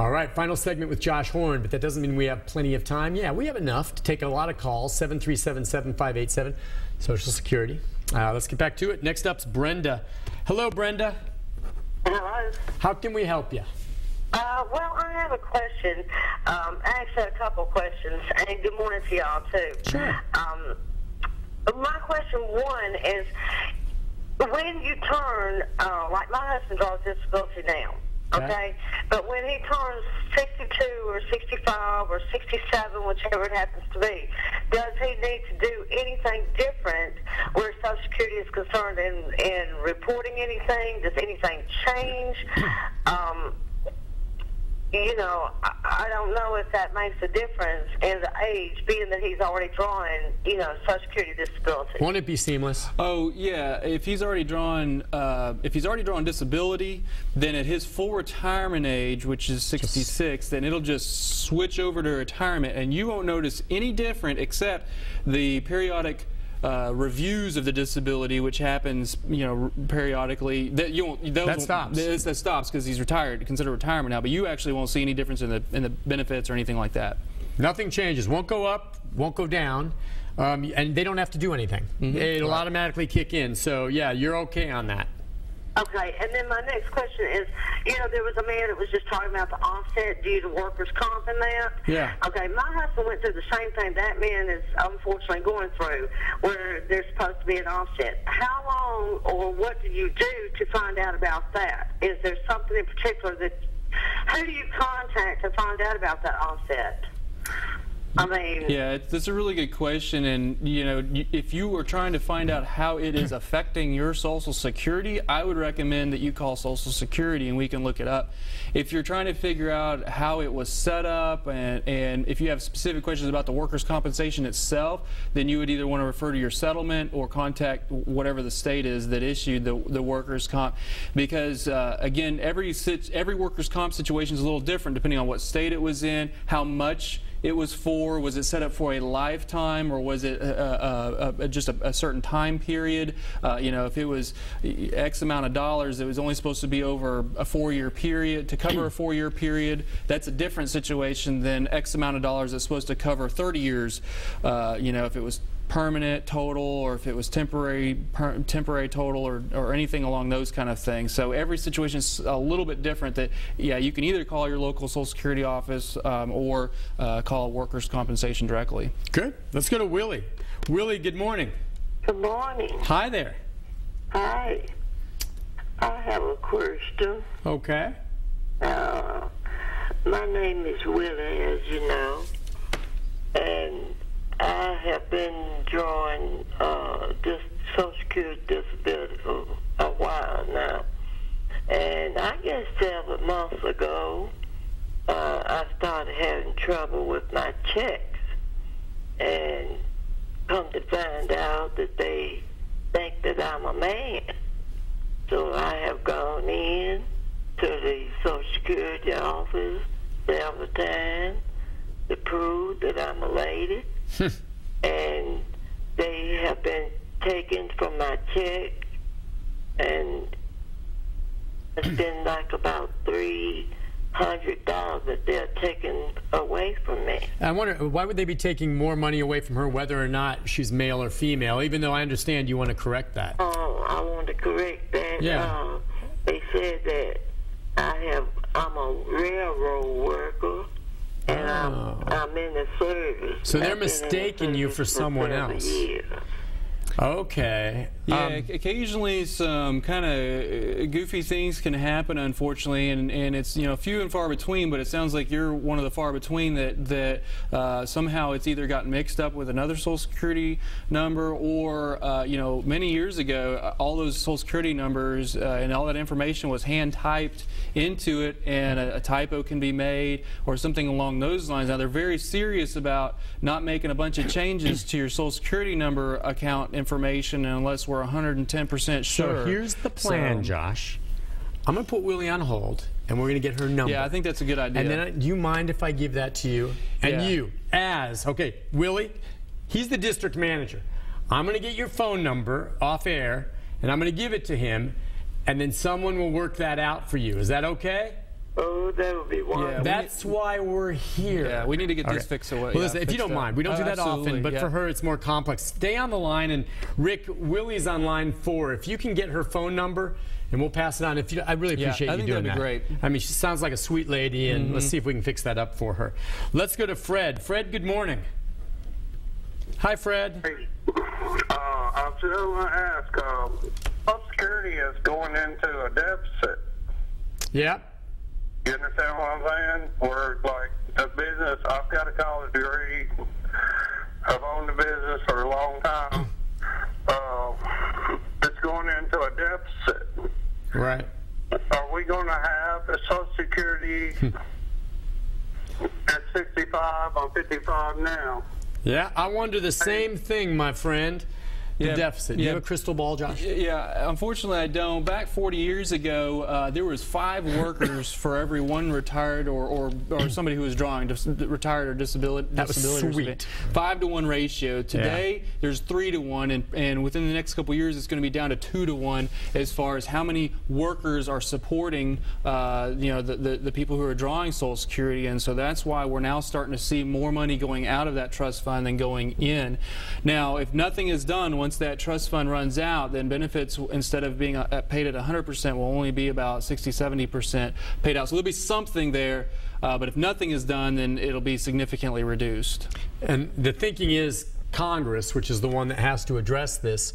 All right, final segment with Josh Horn, but that doesn't mean we have plenty of time. Yeah, we have enough to take a lot of calls, 737-7587, Social Security. Let's get back to it. Next up's Brenda. Hello, Brenda. Hello. How can we help you? Well, I have a question. Actually, a couple questions, and good morning to y'all, too. Sure. My question one is, when you turn, like my husband draws disability now, okay? But when he turns 62 or 65 or 67, whichever it happens to be, does he need to do anything different where Social Security is concerned in reporting anything? Does anything change? You know, I don't know if that makes a difference in the age, being that he's already drawing, you know, Social Security disability. Won't it be seamless? Oh yeah, if he's already drawn disability, then at his full retirement age, which is 66, then it'll just switch over to retirement, and you won't notice any different except the periodic reviews of the disability, which happens, you know, periodically. That stops because he's retired, considered retirement now. But you actually won't see any difference in the benefits or anything like that. Nothing changes. Won't go up. Won't go down. And they don't have to do anything. It'll automatically kick in. So yeah, you're okay on that. Okay, and then my next question is, you know, there was a man that was just talking about the offset due to workers' comp and that. Yeah. Okay, my husband went through the same thing that man is unfortunately going through, where there's supposed to be an offset. How long or what do you do to find out about that? Is there something in particular that, who do you contact to find out about that offset? I mean, yeah, that's a really good question, and you know, if you were trying to find out how it is affecting your Social Security, I would recommend that you call Social Security and we can look it up. If you're trying to figure out how it was set up, and if you have specific questions about the workers' compensation itself, then you would either want to refer to your settlement or contact whatever the state is that issued the workers' comp, because again, every workers' comp situation is a little different depending on what state it was in, how much it was for. Was it set up for a lifetime, or was it just a certain time period? You know, if it was X amount of dollars, it was only supposed to be over a 4-year period. To cover a 4-year period, that's a different situation than X amount of dollars that's supposed to cover 30 years. You know, if it was permanent total, or if it was temporary total, or anything along those kind of things. So every situation is a little bit different. That, yeah, you can either call your local Social Security office or call workers' compensation directly. Good. Let's go to Willie. Willie, good morning. good morning. Hi there. Hi. I have a question. Okay. My name is Willie, as you know, and I have been drawing Social Security disability for a while now. And I guess 7 months ago, I started having trouble with my checks, and come to find out that they think that I'm a man. So I have gone in to the Social Security office several times to prove that I'm a lady. And they have been taken from my check, and it's been like about $300 that they're taking away from me. I wonder, why would they be taking more money away from her whether or not she's male or female, even though I understand you want to correct that? Oh, I want to correct that. Yeah. They said that I'm a railroad worker, and I'm in the service. So they're mistaking you for someone else. Years. Okay. Yeah, occasionally some kind of goofy things can happen, unfortunately, and it's, you know, few and far between, but it sounds like you're one of the far between that somehow it's either gotten mixed up with another Social Security number, or you know, many years ago all those Social Security numbers and all that information was hand typed into it, and a typo can be made or something along those lines. Now they're very serious about not making a bunch of changes to your Social Security number account information unless we're 110% sure. So here's the plan, Josh. I'm going to put Willie on hold, and we're going to get her number. Yeah, I think that's a good idea. And then, do you mind if I give that to you? And you, okay, Willie, he's the district manager. I'm going to get your phone number off air, and I'm going to give it to him, and then someone will work that out for you. Is that okay? Oh, that would be wonderful. Yeah, That's why we're here. Yeah, we need to get this fixed away. Well, listen, if you don't mind, we don't do that often, but yeah. for her it's more complex. Stay on the line, and Rick, Willie's on line 4. If you can get her phone number, and we'll pass it on. If you, I really appreciate you doing that. I think that'd be great. I mean, she sounds like a sweet lady, and let's see if we can fix that up for her. Let's go to Fred. Fred, good morning. Hi, Fred. Hey, I was just going to ask, Social Security is going into a deficit. Yeah. You understand what I'm saying? Where, like, the business, I've got a college degree, I've owned the business for a long time. It's going into a deficit. Right. Are we going to have a Social Security at 65? I'm 55 now. Yeah, I wonder the same thing, my friend. The deficit. Do you have a crystal ball, Josh? Yeah, unfortunately I don't. Back 40 years ago, there was 5 workers for every 1 retired or somebody who was drawing, retired or disability. That was sweet. 5-to-1 ratio. Today, there's 3-to-1, and within the next couple of years, it's going to be down to 2-to-1 as far as how many workers are supporting, the people who are drawing Social Security, and so that's why we're now starting to see more money going out of that trust fund than going in. Now, if nothing is done, once that trust fund runs out, then benefits, instead of being paid at 100%, will only be about 60-70% paid out. So there'll be something there, but if nothing is done, then it'll be significantly reduced. And the thinking is Congress, which is the one that has to address this,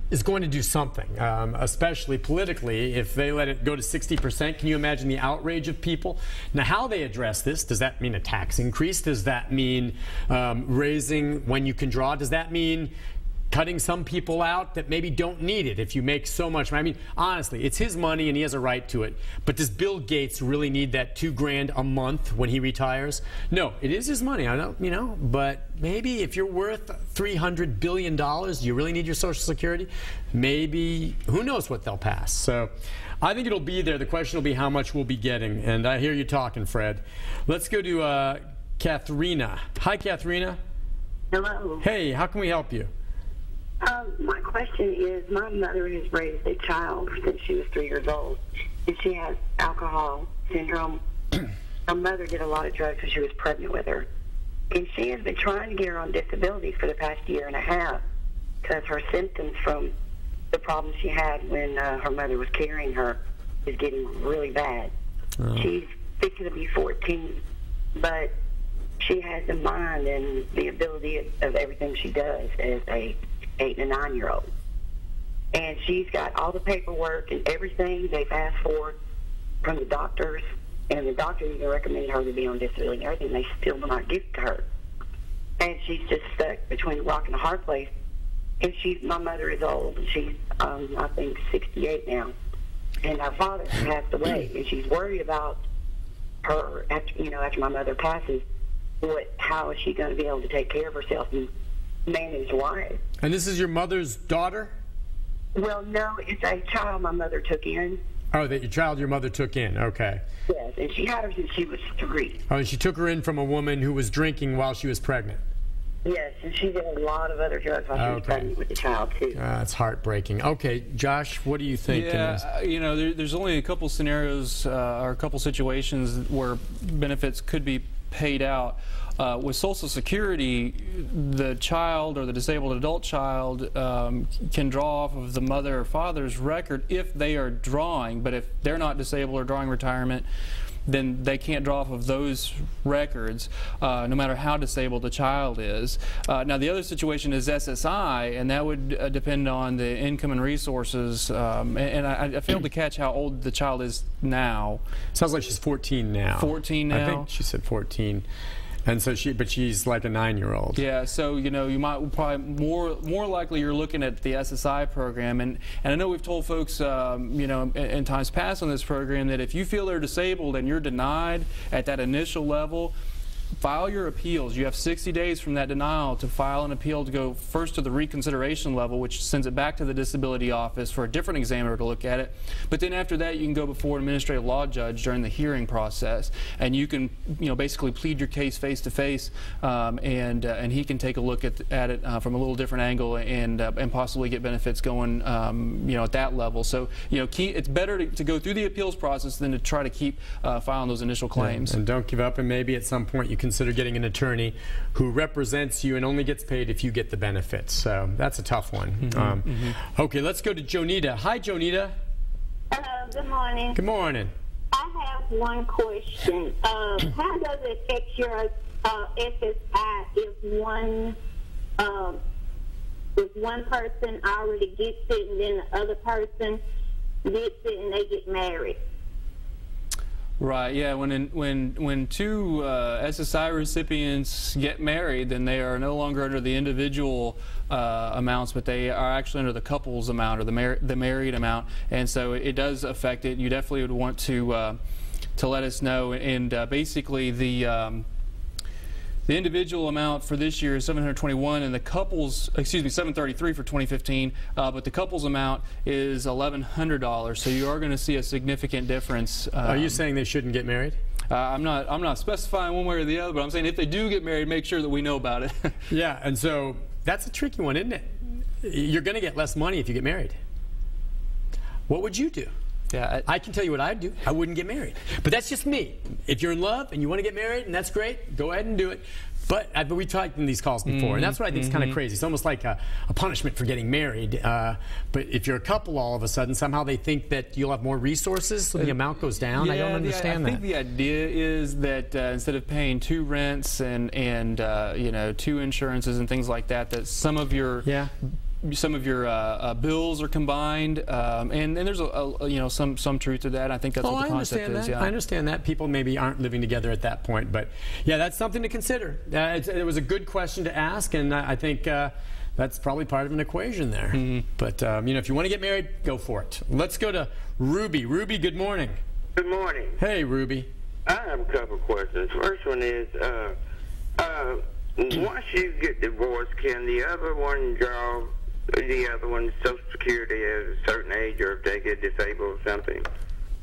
is going to do something, especially politically. If they let it go to 60%, can you imagine the outrage of people? Now, how they address this, does that mean a tax increase? Does that mean raising when you can draw? Does that mean cutting some people out that maybe don't need it if you make so much money? I mean, honestly, it's his money and he has a right to it. But does Bill Gates really need that $2 grand a month when he retires? No, it is his money. I know, but maybe if you're worth $300 billion, do you really need your Social Security? Maybe, who knows what they'll pass. So I think it'll be there. The question will be how much we'll be getting. And I hear you talking, Fred. Let's go to Katharina. Hi, Katharina. Hello. Hey, how can we help you? My question is, my mother has raised a child since she was 3 years old, and she has alcohol syndrome. Her mother did a lot of drugs when she was pregnant with her, and she has been trying to get her on disability for the past 1.5 years because her symptoms from the problems she had when her mother was carrying her is getting really bad. She's fixing to be 14, but she has the mind and the ability of everything she does as a 8 and a 9-year-old, and she's got all the paperwork and everything they've asked for from the doctors, and the doctors even recommended her to be on disability and everything. They still will not give it to her, and she's just stuck between a rock and a hard place. And my mother is old, and she's I think 68 now, and her father passed away, and she's worried about her after my mother passes. How is she going to be able to take care of herself and manage life? And this is your mother's daughter? Well, no, it's a child my mother took in. Oh, that your child your mother took in. Okay. Yes, and she had her since she was 3. Oh, and she took her in from a woman who was drinking while she was pregnant. Yes, and she did a lot of other drugs while she was pregnant with the child, too. That's heartbreaking. Okay, Josh, what do you think? Yeah, there's only a couple scenarios or a couple situations where benefits could be paid out. With Social Security, the child or the disabled adult child can draw off of the mother or father's record if they are drawing, but if they're not disabled or drawing retirement, then they can't draw off of those records, no matter how disabled the child is. Now, the other situation is SSI, and that would depend on the income and resources. And I failed to catch how old the child is now. Sounds like she's 14 now. 14 now? I think she said 14. And so she's like a 9-year-old. Yeah, so you might probably more likely you're looking at the SSI program, and I know we've told folks in times past on this program that if you feel they're disabled and you're denied at that initial level, file your appeals. You have 60 days from that denial to file an appeal to go first to the reconsideration level, which sends it back to the disability office for a different examiner to look at it. But then after that, you can go before an administrative law judge during the hearing process, and you can, basically plead your case face to face, and he can take a look at it from a little different angle and possibly get benefits going, at that level. So, it's better to go through the appeals process than to try to keep filing those initial claims. And don't give up, and maybe at some point you consider getting an attorney who represents you and only gets paid if you get the benefits. So that's a tough one. Okay, let's go to Jonita. Hi, Jonita. Hello, good morning. Good morning. I have one question. How does it affect your SSI if one person already gets it and then the other person gets it and they get married? Right. Yeah. When two SSI recipients get married, then they are no longer under the individual amounts, but they are actually under the couple's amount or the married amount, and so it does affect it. You definitely would want to let us know. And basically, the individual amount for this year is $721, and the couple's, $733 for 2015. But the couple's amount is $1,100. So you are going to see a significant difference. Are you saying they shouldn't get married? I'm not specifying one way or the other, but I'm saying if they do get married, make sure that we know about it. Yeah, and so that's a tricky one, isn't it? You're going to get less money if you get married. What would you do? Yeah, I can tell you what I'd do. I wouldn't get married. But that's just me. If you're in love and you want to get married, and that's great, go ahead and do it. But we talked in these calls before, and that's what I think is kind of crazy. It's almost like a punishment for getting married. But if you're a couple, all of a sudden, somehow they think that you'll have more resources, so the amount goes down. Yeah, I don't understand that. I think the idea is that instead of paying 2 rents and 2 insurances and things like that, that some of your bills are combined, and there's some truth to that. I think that's what the concept is. Yeah. I understand that. People maybe aren't living together at that point, but yeah, that's something to consider. It was a good question to ask, and I think that's probably part of an equation there. But if you want to get married, go for it. Let's go to Ruby. Ruby, good morning. Good morning. Hey, Ruby. I have a couple of questions. First one is, once you get divorced, can the other one draw the other one's Social Security at a certain age, or if they get disabled or something?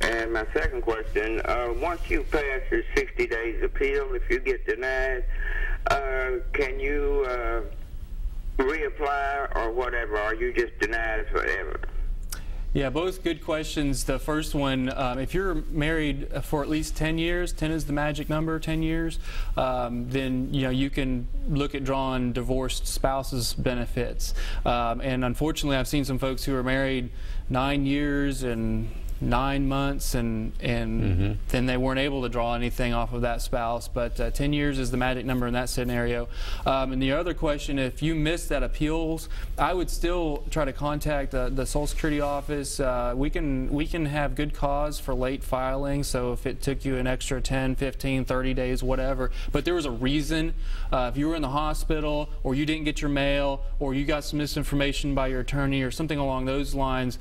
And my second question, once you pass your 60 days appeal, if you get denied, can you reapply or whatever, or are you just denied forever? Yeah, both good questions. The first one, if you're married for at least 10 years, 10 is the magic number, 10 years, then you can look at drawing divorced spouses benefits. And unfortunately, I've seen some folks who are married 9 years and 9 months, and then they weren't able to draw anything off of that spouse. But 10 years is the magic number in that scenario. And the other question, if you miss that appeals, I would still try to contact the Social Security office. We can have good cause for late filing, so if it took you an extra 10, 15, 30 days, whatever, but there was a reason, if you were in the hospital, or you didn't get your mail, or you got some misinformation by your attorney or something along those lines,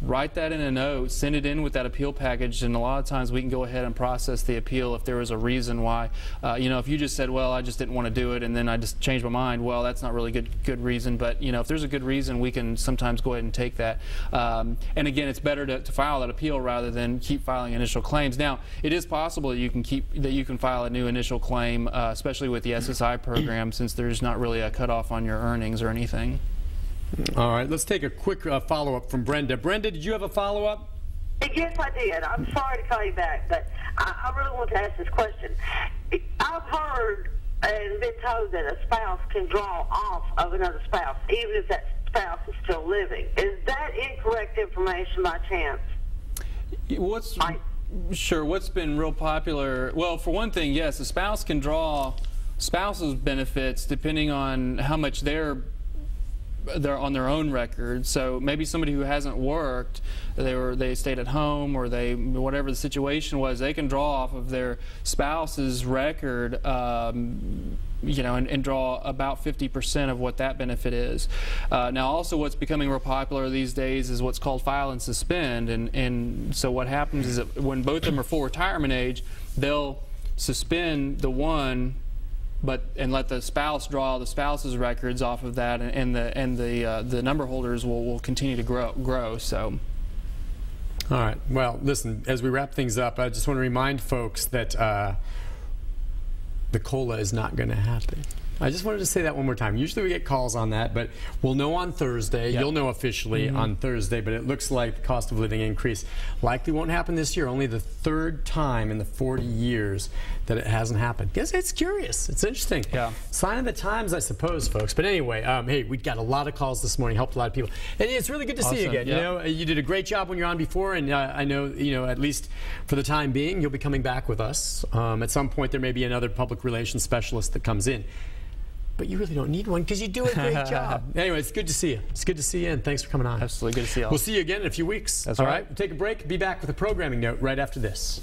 write that in a note, send it in with that appeal package, and a lot of times we can go ahead and process the appeal if there was a reason why. If you just said, well, I just didn't want to do it and then I just changed my mind, well, that's not really good reason. But if there's a good reason, we can sometimes go ahead and take that. And again, it's better to file that appeal rather than keep filing initial claims. Now, it is possible that you can file a new initial claim, especially with the SSI program, since there's not really a cutoff on your earnings or anything. All right, let's take a quick follow-up from Brenda. Brenda, did you have a follow-up? Yes, I did. I'm sorry to call you back, but I really want to ask this question. I've heard and been told that a spouse can draw off of another spouse, even if that spouse is still living. Is that incorrect information by chance? What's been real popular? Well, for one thing, yes, a spouse can draw spouse's benefits depending on how much they're on their own record. So maybe somebody who hasn't worked, they stayed at home, or whatever the situation was, they can draw off of their spouse's record, and draw about 50% of what that benefit is. Now, also what's becoming real popular these days is what's called file and suspend, and so what happens is that when both of them are full retirement age, they'll suspend the one, and let the spouse draw the spouse's records off of that, and the number holders will continue to grow. So. All right. Well, listen, as we wrap things up, I just want to remind folks that the COLA is not going to happen. I just wanted to say that one more time. Usually we get calls on that, but we'll know on Thursday. Yep. You'll know officially on Thursday, but it looks like the cost of living increase likely won't happen this year. Only the third time in the 40 years that it hasn't happened. Guess it's curious. It's interesting. Yeah. Sign of the times, I suppose, folks. But anyway, hey, we got a lot of calls this morning. Helped a lot of people. And it's really good to see you again. Yep. You know, you did a great job when you were on before, and I know, at least for the time being, you'll be coming back with us. At some point, there may be another public relations specialist that comes in. But you really don't need one because you do a great job. Anyway, it's good to see you. It's good to see you, and thanks for coming on. Absolutely, good to see you all. We'll see you again in a few weeks. That's all right. We'll take a break. Be back with a programming note right after this.